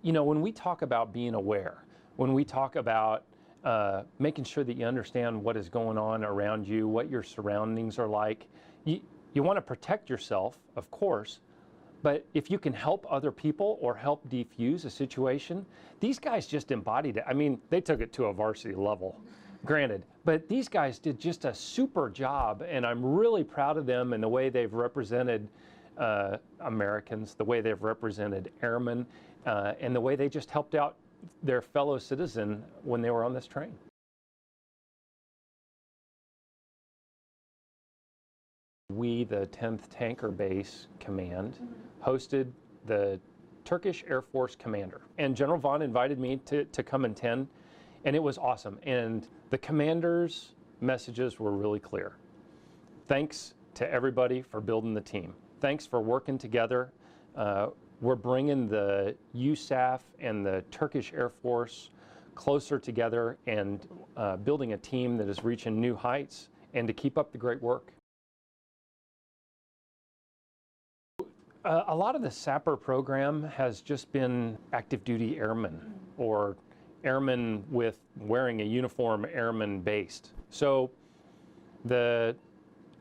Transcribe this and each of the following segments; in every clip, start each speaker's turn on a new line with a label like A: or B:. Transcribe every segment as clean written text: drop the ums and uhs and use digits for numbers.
A: You know, when we talk about being aware, when we talk about making sure that you understand what is going on around you, what your surroundings are like, you want to protect yourself, of course, but if you can help other people or help defuse a situation, these guys just embodied it. I mean, they took it to a varsity level, granted, but these guys did just a super job, and I'm really proud of them and the way they've represented Americans, the way they've represented airmen, and the way they just helped out their fellow citizen when they were on this train. We, the 10th Tanker Base Command, hosted the Turkish Air Force commander. And General Vaughn invited me to come attend, and it was awesome. And the commander's messages were really clear. Thanks to everybody for building the team. Thanks for working together. We're bringing the USAF and the Turkish Air Force closer together and building a team that is reaching new heights, and to keep up the great work. A lot of the SAPR program has just been active duty airmen or airmen with wearing a uniform, airman based. So the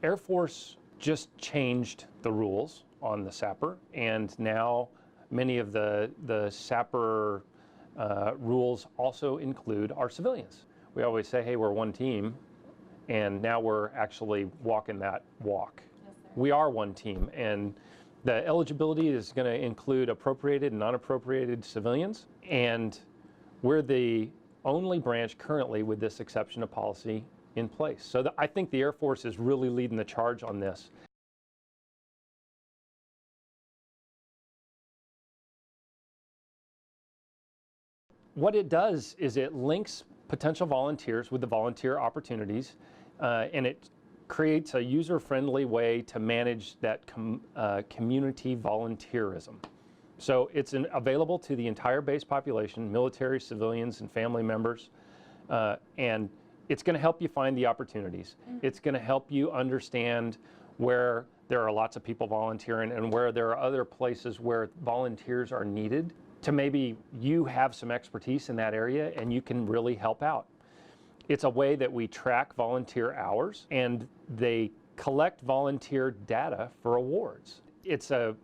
A: Air Force just changed the rules on the SAPR, and now many of the SAPR rules also include our civilians. We always say, hey, we're one team, and now we're actually walking that walk. Yes, we are one team, and the eligibility is going to include appropriated and non-appropriated civilians, and we're the only branch currently with this exception of policy in place. So I think the Air Force is really leading the charge on this. What it does is it links potential volunteers with the volunteer opportunities, and it creates a user-friendly way to manage that community volunteerism. So it's available to the entire base population, military, civilians, and family members, and it's going to help you find the opportunities. It's going to help you understand where there are lots of people volunteering and where there are other places where volunteers are needed, to maybe you have some expertise in that area and you can really help out. It's a way that we track volunteer hours, and they collect volunteer data for awards. It's a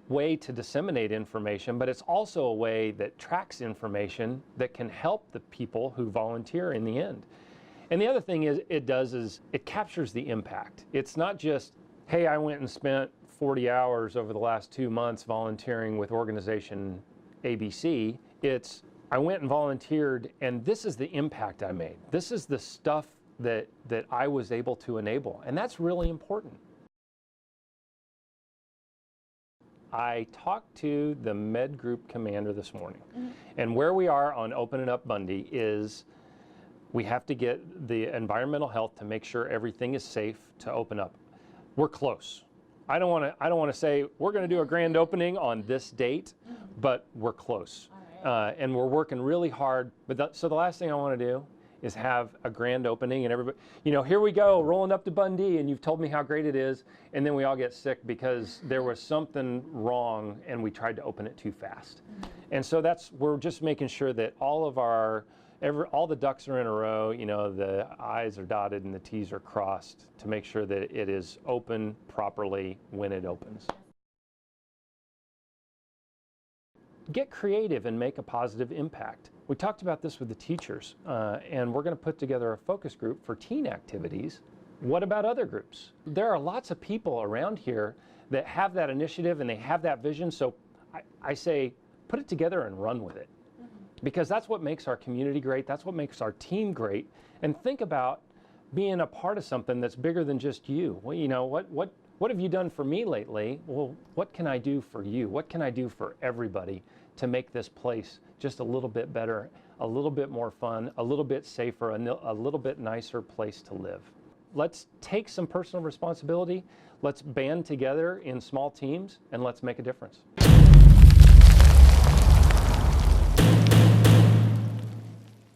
A: way to disseminate information, but it's also a way that tracks information that can help the people who volunteer in the end. And the other thing it does is it captures the impact. It's not just, hey, I went and spent 40 hours over the last 2 months volunteering with organization ABC. It's, I went and volunteered, and this is the impact I made. This is the stuff that I was able to enable, and that's really important. I talked to the Med Group commander this morning, and where we are on opening up Bundy is we have to get the environmental health to make sure everything is safe to open up. We're close. I don't want to say we're going to do a grand opening on this date, but we're close. And we're working really hard. So the last thing I want to do is have a grand opening and everybody, you know, here we go, rolling up to Bundy, and you've told me how great it is, and then we all get sick because there was something wrong and we tried to open it too fast. And so we're just making sure that all of all the ducks are in a row, you know, the I's are dotted and the T's are crossed to make sure that it is open properly when it opens. Get creative and make a positive impact. We talked about this with the teachers, and we're going to put together a focus group for teen activities. What about other groups? There are lots of people around here that have that initiative and they have that vision, so I say put it together and run with it. Because that's what makes our community great, that's what makes our team great, and think about being a part of something that's bigger than just you. Well, you know, what have you done for me lately? Well, what can I do for you? What can I do for everybody to make this place just a little bit better, a little bit more fun, a little bit safer, a little bit nicer place to live? Let's take some personal responsibility. Let's band together in small teams, and let's make a difference.